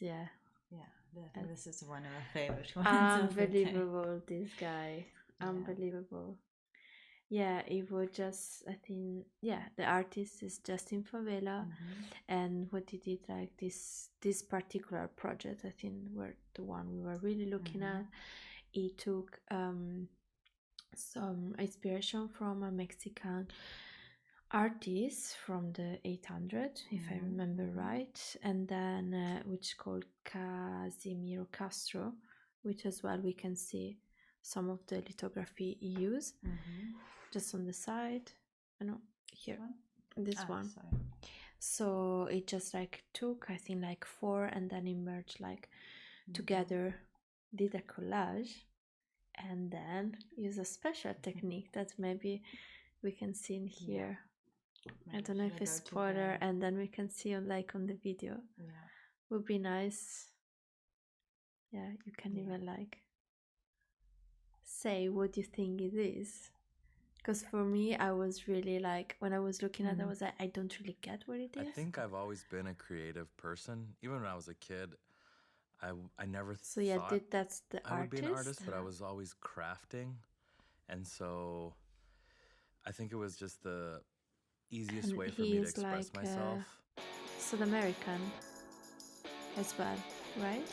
yeah. This is one of my favorite ones. Unbelievable, this guy. Yeah. Unbelievable. Yeah, it was just, I think, the artist is Justin Favela, and what he did, like this particular project, I think, were the one we were really looking at. He took some inspiration from a Mexican artist from the 800, if I remember right, and then which called Casimiro Castro, which as well we can see some of the lithography he used just on the side. Here, this one. Sorry. So it just like took, I think, like 4, and then it merged like together, did a collage, and then use a special technique that maybe we can see in here. I don't know if it's spoiler, and then we can see on the video. Would be nice. Yeah, you can even like say what you think it is. Because for me, I was really like, when I was looking at it, I was like, I don't really get what it is. I think I've always been a creative person. Even when I was a kid, I never So yeah, thought that's the I would be an artist. artist, but I was always crafting. And so I think it was just the easiest way for me to express myself. South American as well, right?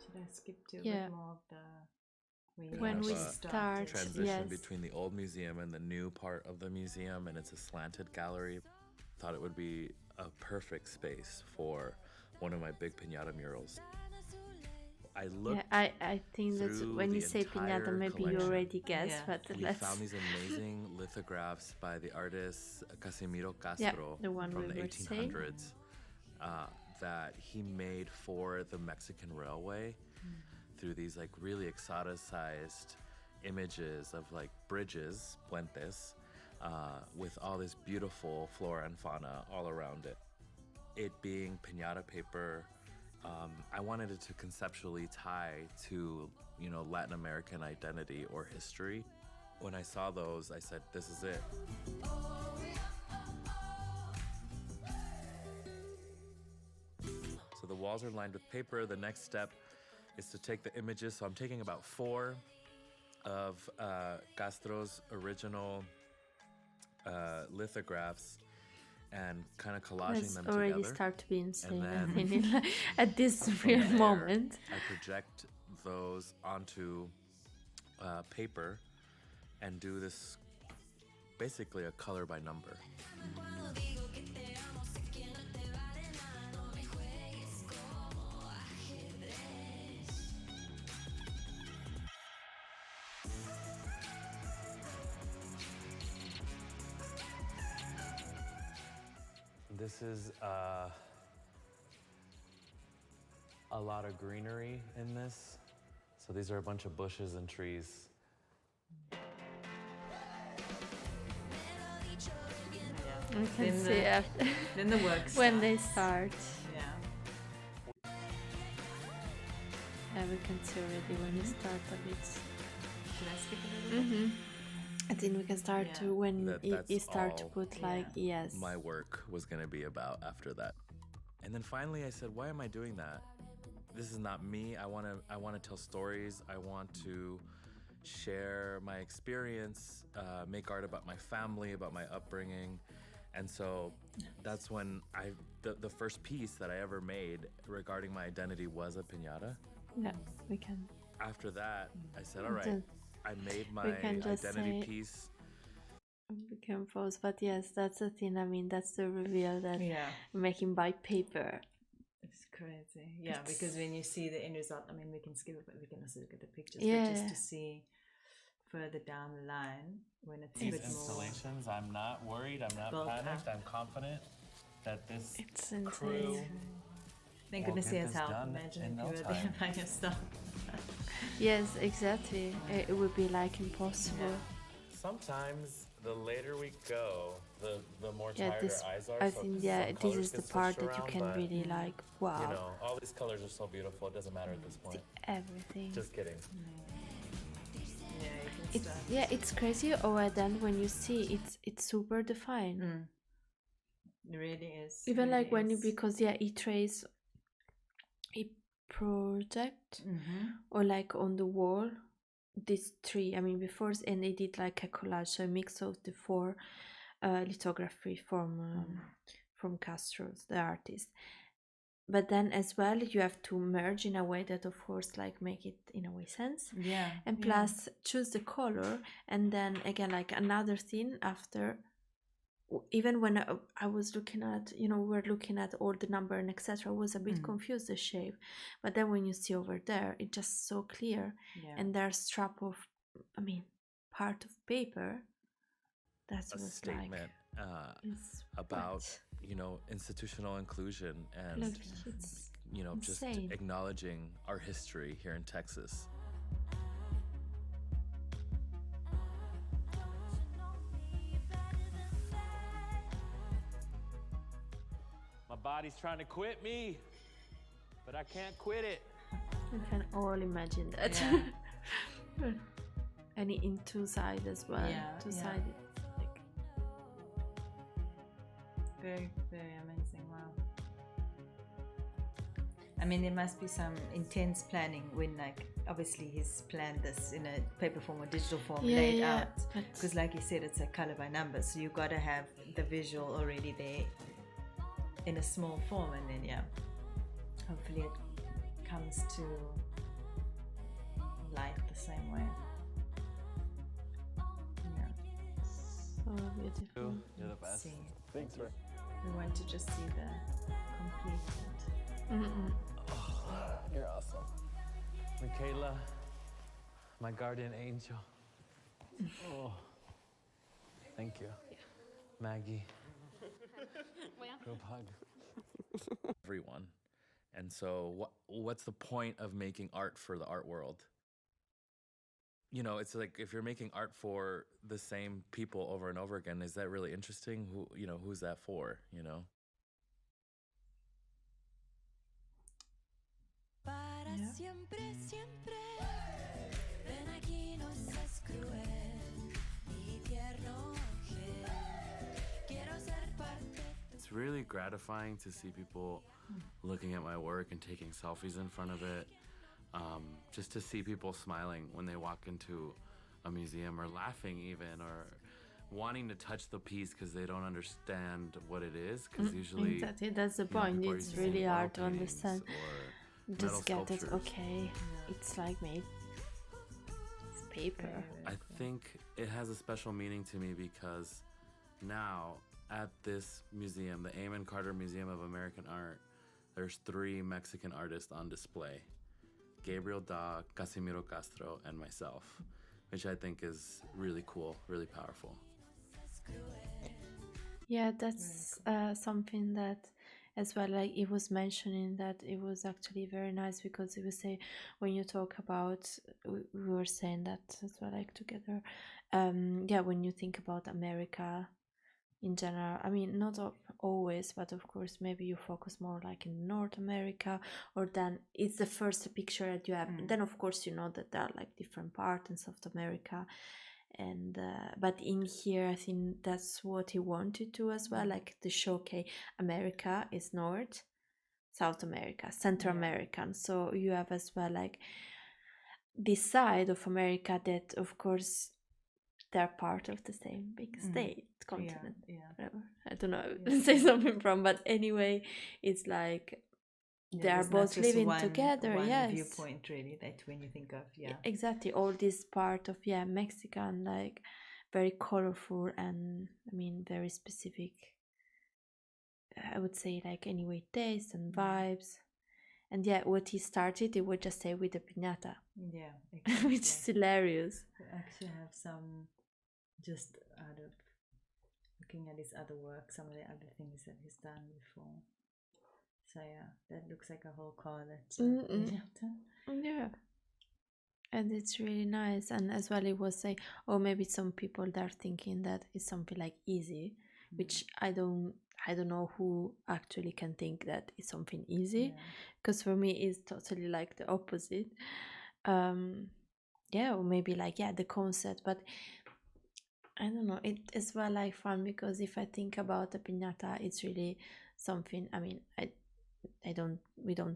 Should I skip to a bit more of the when we start transition between the old museum and the new part of the museum, and it's a slanted gallery. Thought it would be a perfect space for one of my big piñata murals. I looked I think that's when you say piñata, maybe you already guessed, but we found these amazing lithographs by the artist Casimiro Castro the one from the we were 1800s that he made for the Mexican railway through these like really exoticized images of like bridges, puentes, with all this beautiful flora and fauna all around it. It being piñata paper, I wanted it to conceptually tie to, Latin American identity or history. When I saw those, I said, this is it. So the walls are lined with paper. The next step is to take the images. So I'm taking about 4 of Castro's original lithographs and kind of collaging them together. Already start to be insane. And I mean, at this real moment. I project those onto paper and do this, basically a color by number. This is a lot of greenery in this. So these are a bunch of bushes and trees. We can see after then the work when they start. Yeah. Yeah, we can see already when you start a bit. Should I skip a little bit? I think we can start to when you start to put my work was going to be about after that. And then finally I said, why am I doing that? This is not me. I want to tell stories. I want to share my experience, make art about my family, about my upbringing. And so that's when the first piece that I ever made regarding my identity was a piñata. Yeah, we can. After that, I said, all right, I made my identity piece. We can pause, but yes, that's the thing. I mean, that's the reveal that making by paper. It's crazy. Yeah, because when you see the end result, I mean, we can skip it, but we can also look at the pictures. But just to see further down the line when it's These a bit installations, I'm not worried, I'm not panicked, I'm confident that this crew. Thank goodness he has help. Imagine if you were there by yourself. Yes, exactly. It would be like impossible. Yeah. Sometimes the later we go, the more tired our eyes are. I think this is the part that you can really like. Wow. You know, all these colors are so beautiful. It doesn't matter at this point. Everything. Just kidding. Yeah, Yeah, it's crazy. Or then when you see it's super defined. It really is. Even really like when you, is. because he trace a project or like on the wall this tree. I mean before, and they did like a collage, so a mix of the four lithography from Castro's, the artist. But then as well you have to merge in a way that of course like make it in a way sense. Yeah. And plus choose the color, and then again like another thing after, even when I was looking at, we're looking at all the number and etc., I was a bit confused the shape, but then when you see over there it's just so clear. And there's strap of, I mean, part of paper that A was statement about institutional inclusion and like it's just insane. acknowledging our history here in Texas. My body's trying to quit me, but I can't quit it. You can all imagine that. And in two sides as well. Two sides. Like, very, very amazing. Wow. I mean, there must be some intense planning when, like, obviously he's planned this in a paper form or digital form, laid out. Because, like you said, it's a color by number, so you got to have the visual already there in a small form, and then hopefully it comes to light the same way. So beautiful. You're the best. See. Thanks, Ray. We want to just see the complete. Oh, you're awesome. Michaela, my guardian angel. Oh, thank you. Maggie. Group hug. Everyone. And so what's the point of making art for the art world? It's like if you're making art for the same people over and over again, is that really interesting? Who's that for, It's really gratifying to see people looking at my work and taking selfies in front of it. Just to see people smiling when they walk into a museum, or laughing even, or wanting to touch the piece because they don't understand what it is. Because usually, exactly, that's the point. It's really hard to understand. Just get it. Okay, it's like made. It's paper. I think it has a special meaning to me because now at this museum, the Amon Carter Museum of American Art, there's 3 Mexican artists on display: Gabriel Da, Casimiro Castro, and myself, which I think is really cool, really powerful. Yeah, that's something that as well, like it was mentioning, that it was actually very nice, because it was say when you talk about, we were saying that as well, like together, when you think about America in general, I mean not always, but of course maybe you focus more like in North America, or then it's the first picture that you have. Then of course you know that there are like different parts in South America, and but in here I think that's what he wanted to as well, like to show, okay, America is North, South America, Central American, so you have as well like this side of America that of course they're part of the same big state, continent, whatever. I don't know, say something from, but anyway, it's like they're both living together. One viewpoint, really, that when you think of exactly, all this part of Mexican, like very colorful, and I mean very specific, I would say, like anyway, taste and vibes. And what he started, it would just say with the piñata, exactly. which is hilarious. We actually have some, just out of looking at his other work, some of the other things that he's done before. So that looks like a whole car that's and it's really nice. And as well, it was say, maybe some people that are thinking that it's something like easy, which I don't know who actually can think that it's something easy, because for me it's totally like the opposite. or maybe like the concept. But I don't know, it is well like fun, because if I think about a piñata, it's really something. I mean, I don't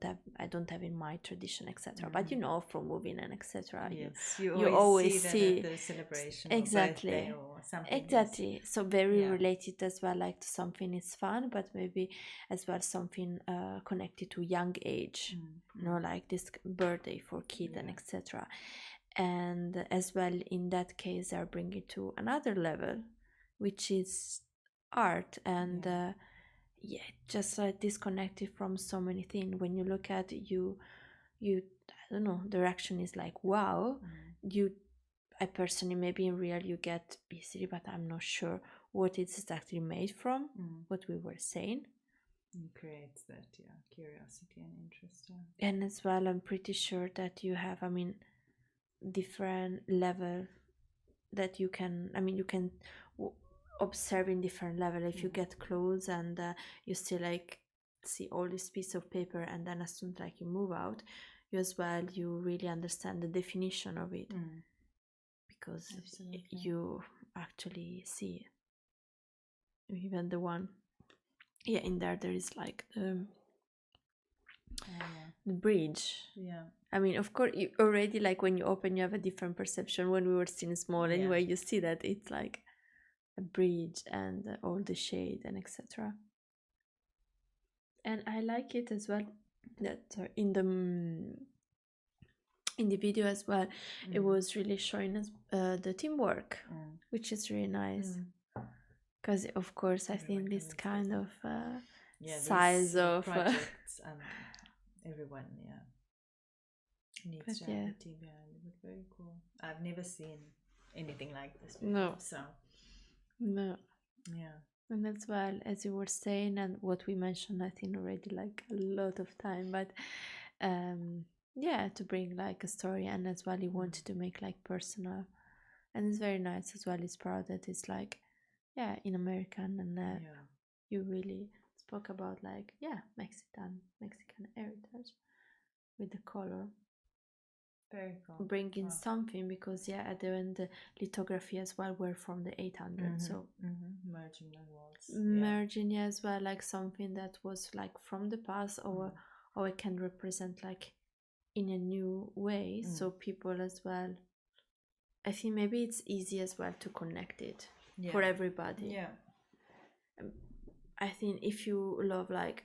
have in my tradition, etc. But from moving and etc. Yes, you always see see that at the celebration exactly, or birthday or something. exactly. So very Yeah. related as well, like to something is fun, but maybe as well something connected to young age. Like this birthday for kid and etc. And as well, in that case, they're bringing it to another level, which is art. And just like disconnected from so many things. When you look at you I don't know, the reaction is like, wow. I personally, maybe in real you get easily, but I'm not sure what it's exactly made from, what we were saying. It creates that curiosity and interest. And as well, I'm pretty sure that you have, I mean, different level that you can, I mean, you can observe in different level. If you get close and you still like see all this piece of paper, and then as soon as like you move out, you as well, you really understand the definition of it, because you actually see even the one in there is like the bridge. I mean, of course, you already, like when you open, you have a different perception. When we were still small, anyway, you see that it's like a bridge and all the shade and etc. And I like it as well that in the video as well, it was really showing us the teamwork, which is really nice. Because of course, I think this kind of size of projects, everyone needs to have a team behind it. Very cool. I've never seen anything like this before. No. Yeah. And as well, as you were saying, and what we mentioned, I think already like a lot of time, but to bring like a story, and as well, you wanted to make like personal, and it's very nice as well. It's proud that it's like in American, and you really spoke about like Mexican heritage with the color. Very cool. Bringing something, because at the end the lithography as well were from the 800s, so merging the worlds, merging as well, like something that was like from the past, or it can represent like in a new way, so people as well, I think maybe it's easy as well to connect it for everybody. I think if you love like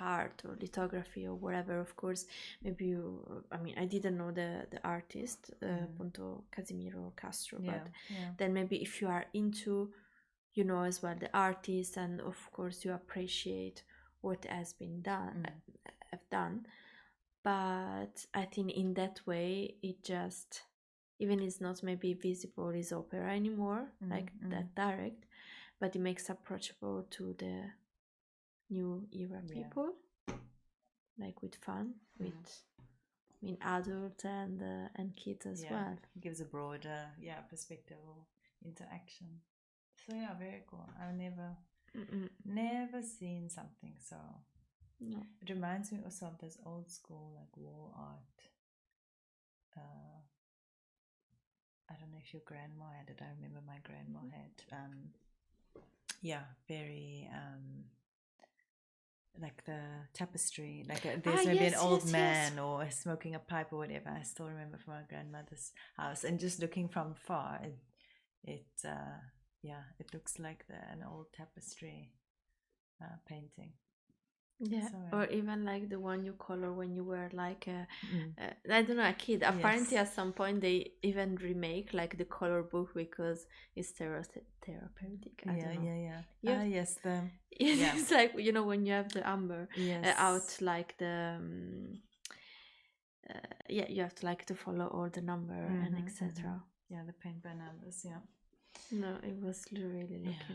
art or lithography or whatever, of course, maybe you, I mean, I didn't know the artist, Punto Casimiro Castro, but then maybe if you are into, as well, the artist, and of course you appreciate what has been done, but I think in that way, it just, even it's not maybe visible as opera anymore, like that direct, but it makes approachable to the new era people, like with fun, with I mean adults and kids as well. It gives a broader perspective or interaction. So very cool. I've never seen something so. No. It reminds me also of this old school like wall art. I don't know if your grandma had it. I remember my grandma had very like the tapestry, like there's maybe an old man or smoking a pipe or whatever. I still remember from my grandmother's house, and just looking from far, it looks like an old tapestry painting. Or even like the one you color when you were like I don't know, a kid. Apparently at some point they even remake like the color book because it's therapeutic. I don't know. It's like, when you have the amber out, like the you have to like to follow all the number and etc. The paint by numbers. No, it was really looking